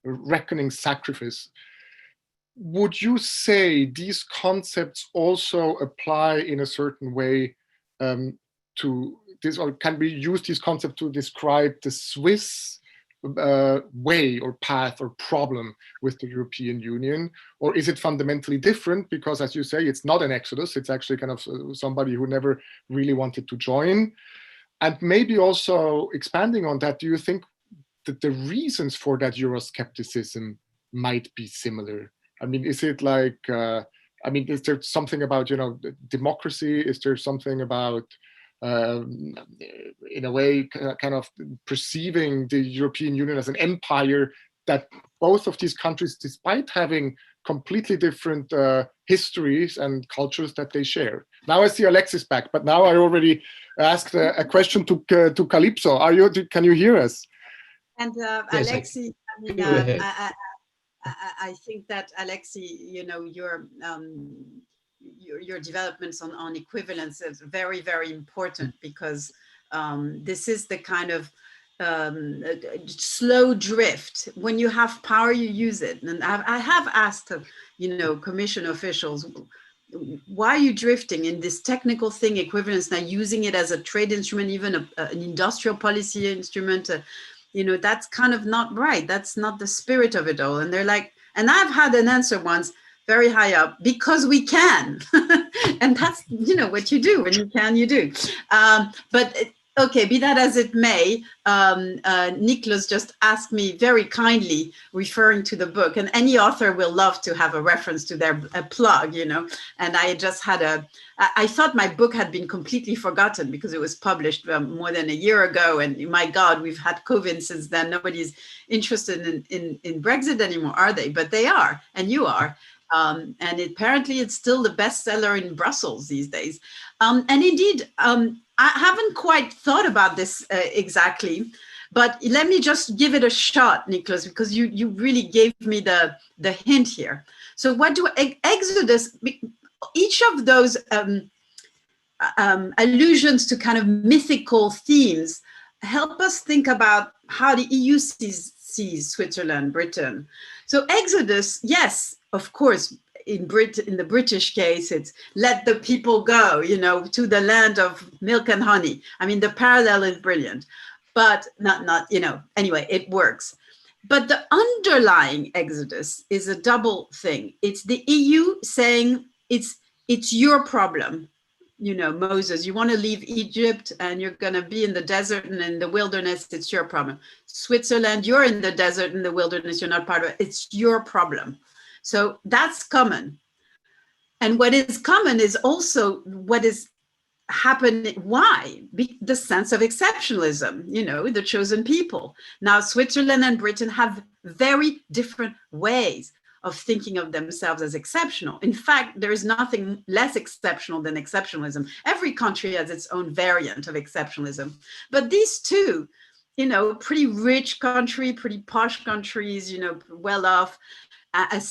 Reckoning Sacrifice. Would you say these concepts also apply in a certain way to this, or can we use these concepts to describe the Swiss way or path or problem with the European Union? Or is it fundamentally different? Because as you say, it's not an exodus, it's actually kind of somebody who never really wanted to join. And maybe also expanding on that, do you think that the reasons for that Euroscepticism might be similar? I mean, is it like I mean, is there something about, you know, democracy? Is there something about, in a way, kind of perceiving the European Union as an empire that both of these countries, despite having completely different histories and cultures that they share? Now I see Alexis back, but now I already asked a question to Kalypso. Can you hear us? And Yes, Alexis, I mean, go ahead. I think that Alexis, you know, your developments on equivalence is very, very important, because this is the kind of slow drift. When you have power, you use it. And I have asked, you know, Commission officials, why are you drifting in this technical thing, equivalence, now using it as a trade instrument, even an industrial policy instrument? You know, that's kind of not right. That's not the spirit of it all. And they're like, and I've had an answer once very high up, because we can. And that's, you know, what you do. When you can, you do. Okay, be that as it may, Niklaus just asked me very kindly, referring to the book, and any author will love to have a reference to their plug, you know, and I just had I thought my book had been completely forgotten because it was published more than a year ago, and my God, we've had COVID since then. Nobody's interested in Brexit anymore, are they? But they are, and you are. And apparently it's still the bestseller in Brussels these days. And indeed, I haven't quite thought about this exactly, but let me just give it a shot, Niklaus, because you really gave me the hint here. So what do Exodus, each of those allusions to kind of mythical themes help us think about how the EU sees Switzerland, Britain. So Exodus, yes, of course, in the British case, it's let the people go, you know, to the land of milk and honey. I mean, the parallel is brilliant, but not, you know, anyway, it works. But the underlying Exodus is a double thing. It's the EU saying it's your problem. You know, Moses, you want to leave Egypt and you're going to be in the desert and in the wilderness, it's your problem. Switzerland, you're in the desert and the wilderness, you're not part of it, it's your problem. So that's common. And what is common is also what is happening. Why? The sense of exceptionalism, you know, the chosen people. Now, Switzerland and Britain have very different ways of thinking of themselves as exceptional. In fact, there is nothing less exceptional than exceptionalism. Every country has its own variant of exceptionalism. But these two, you know, pretty rich country, pretty posh countries, you know, well off, a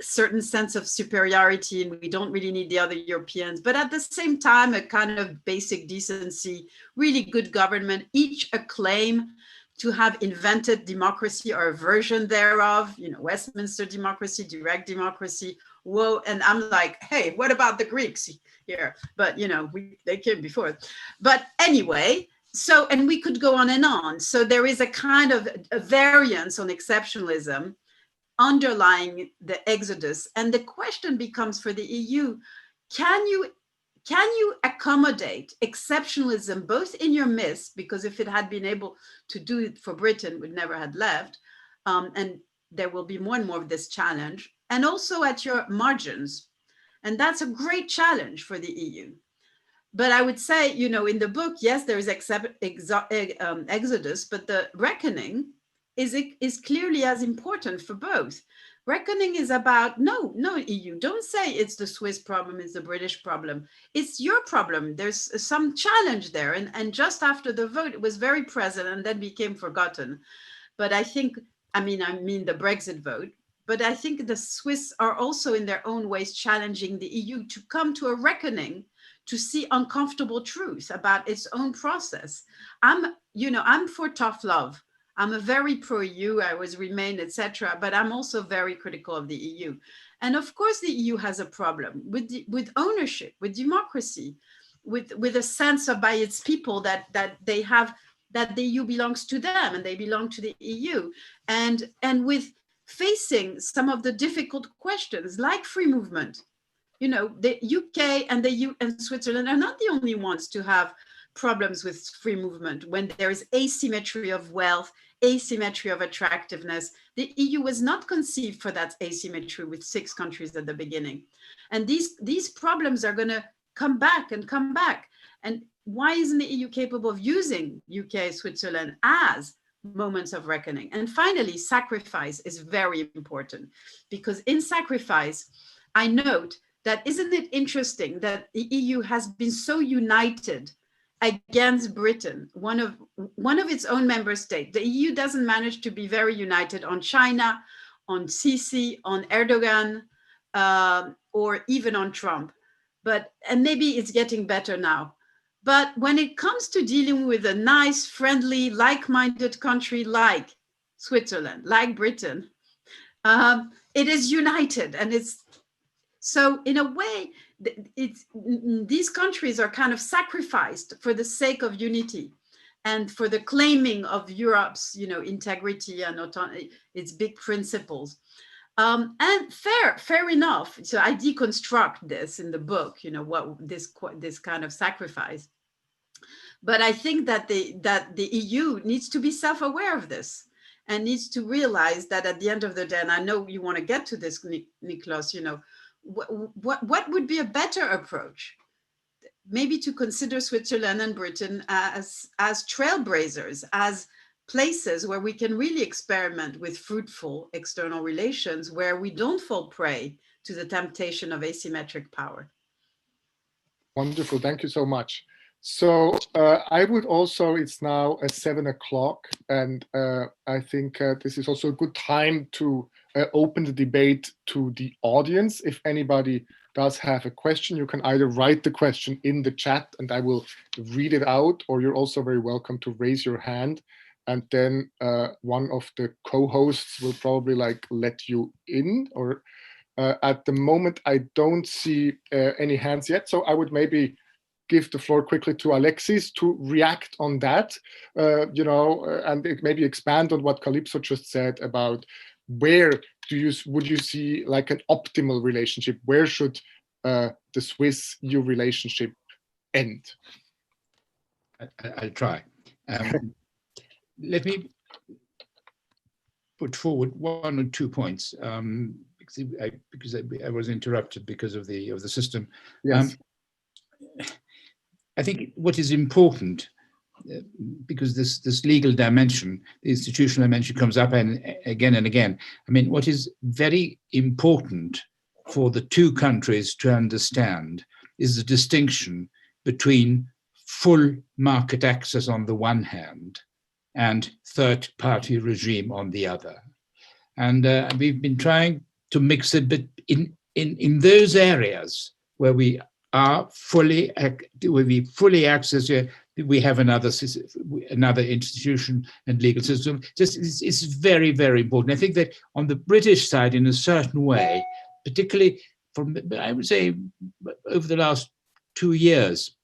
certain sense of superiority, and we don't really need the other Europeans, but at the same time, a kind of basic decency, really good government, each a claim to have invented democracy or a version thereof, you know, Westminster democracy, direct democracy. Whoa, and I'm like, hey, what about the Greeks here? But, you know, they came before. But anyway, so, and we could go on and on. So there is a kind of a variance on exceptionalism underlying the Exodus. And the question becomes for the EU, can you accommodate exceptionalism both in your midst, because if it had been able to do it for Britain, would never have left, and there will be more and more of this challenge, and also at your margins. And that's a great challenge for the EU. But I would say, you know, in the book, yes, there is Exodus, but the reckoning is clearly as important for both. Reckoning is about, no, EU, don't say it's the Swiss problem, it's the British problem. It's your problem. There's some challenge there. And just after the vote, it was very present and then became forgotten. But I think, I mean the Brexit vote, but I think the Swiss are also in their own ways challenging the EU to come to a reckoning, to see uncomfortable truth about its own process. I'm for tough love. I'm a very pro-EU, I always remain, etc. But I'm also very critical of the EU. And of course, the EU has a problem with ownership, with democracy, with a sense of by its people that they have, that the EU belongs to them and they belong to the EU. And with facing some of the difficult questions like free movement. You know, the UK and the EU and Switzerland are not the only ones to have problems with free movement, when there is asymmetry of wealth, asymmetry of attractiveness. The EU was not conceived for that asymmetry with 6 countries at the beginning. And these problems are going to come back and come back. And why isn't the EU capable of using UK, Switzerland as moments of reckoning? And finally, sacrifice is very important, because in sacrifice, I note that isn't it interesting that the EU has been so united against Britain, one of its own member states. The EU doesn't manage to be very united on China, on Sisi, on Erdogan, or even on Trump. And maybe it's getting better now. But when it comes to dealing with a nice, friendly, like-minded country like Switzerland, like Britain, it is united. And it's so in a way, these countries are kind of sacrificed for the sake of unity and for the claiming of Europe's, integrity and autonomy, its big principles. And fair enough. So I deconstruct this in the book, what this kind of sacrifice. But I think that the EU needs to be self-aware of this and needs to realize that at the end of the day, and I know you want to get to this, Niklaus, what would be a better approach? Maybe to consider Switzerland and Britain as trailblazers, as places where we can really experiment with fruitful external relations, where we don't fall prey to the temptation of asymmetric power. Wonderful, thank you so much. So I would also, it's now 7 o'clock, and I think this is also a good time to open the debate to the audience. If anybody does have a question, you can either write the question in the chat and I will read it out, or you're also very welcome to raise your hand, and then one of the co-hosts will probably let you in. Or at the moment, I don't see any hands yet, so I would maybe give the floor quickly to Alexis to react on that, and maybe expand on what Kalypso just said about where would you see like an optimal relationship? Where should the Swiss-EU relationship end? I'll try. Let me put forward 1 or 2 points because I was interrupted because of the system. Yes. I think what is important, because this legal dimension, the institutional dimension comes up and again. I mean, what is very important for the 2 countries to understand is the distinction between full market access on the one hand and third-party regime on the other. And we've been trying to mix it, but in those areas where we are fully access, we have another institution and legal system. It's very, very important. I think that on the British side, in a certain way, particularly I would say over the last 2 years,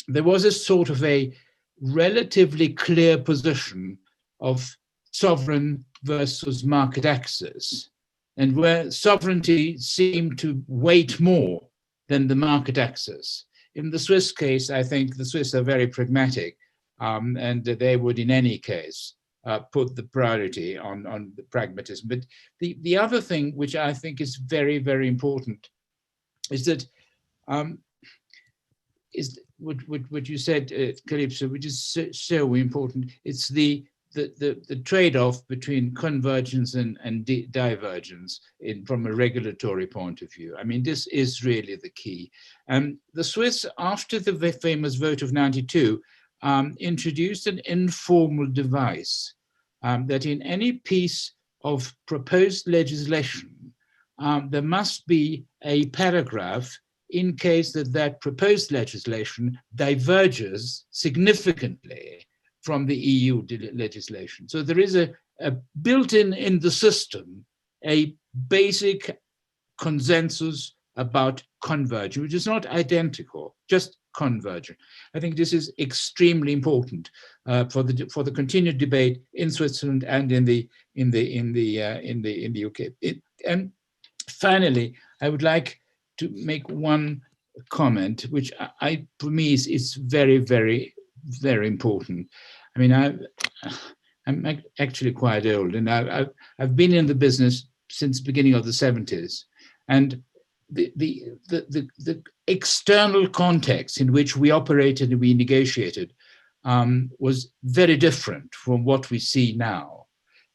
there was a sort of a relatively clear position of sovereign versus market access, and where sovereignty seemed to weight more than the market access. In the Swiss case, I think the Swiss are very pragmatic, and they would in any case put the priority on the pragmatism. But the other thing which I think is very, very important is that is what you said, Kalypso, which is so important. It's the trade-off between convergence and divergence from a regulatory point of view. I mean, this is really the key. The Swiss, after the famous vote of '92, introduced an informal device that in any piece of proposed legislation, there must be a paragraph in case that proposed legislation diverges significantly from the EU legislation. So there is a built-in in the system, a basic consensus about convergence, which is not identical, just convergent. I think this is extremely important for the continued debate in Switzerland and in the UK. And finally, I would like to make one comment, which for me is very, very very important. I mean, I'm actually quite old, and I've been in the business since the beginning of the 70s, and the external context in which we operated and we negotiated was very different from what we see now.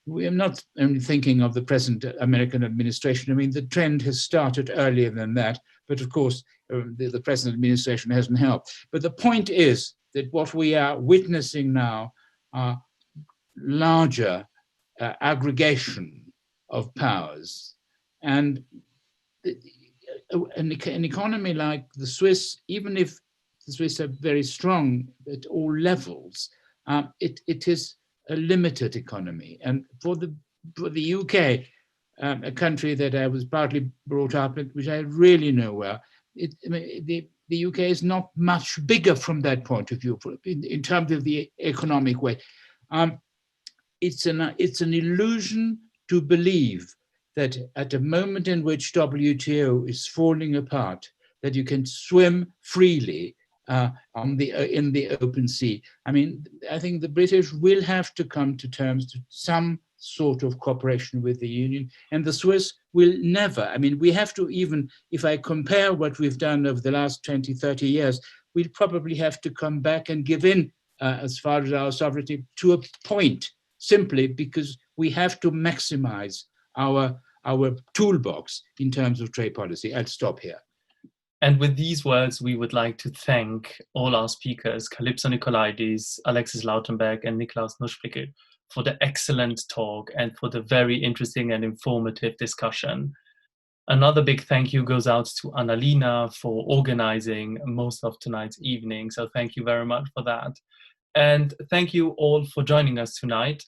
We are not only thinking of the present American administration. I mean, the trend has started earlier than that, but of course, the present administration hasn't helped. But the point is that what we are witnessing now are larger aggregation of powers. And an economy like the Swiss, even if the Swiss are very strong at all levels, it is a limited economy. And for the UK, a country that I was partly brought up in, which I really know well, the UK is not much bigger from that point of view in terms of the economic weight. It's an illusion to believe that at a moment in which WTO is falling apart, that you can swim freely in the open sea. I mean, I think the British will have to come to terms to some sort of cooperation with the Union, and the Swiss will never. I mean, we have to, even if I compare what we've done over the last 20, 30 years, we'll probably have to come back and give in as far as our sovereignty to a point, simply because we have to maximize our toolbox in terms of trade policy. I'll stop here. And with these words, we would like to thank all our speakers, Kalypso Nicolaïdis, Alexis Lautenberg, and Niklaus Nuspliger, for the excellent talk and for the very interesting and informative discussion. Another big thank you goes out to Annalena for organizing most of tonight's evening. So thank you very much for that. And thank you all for joining us tonight.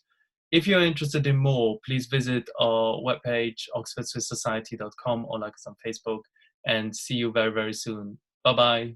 If you're interested in more, please visit our webpage, oxfordswisssociety.com, or like us on Facebook, and see you very, very soon. Bye-bye.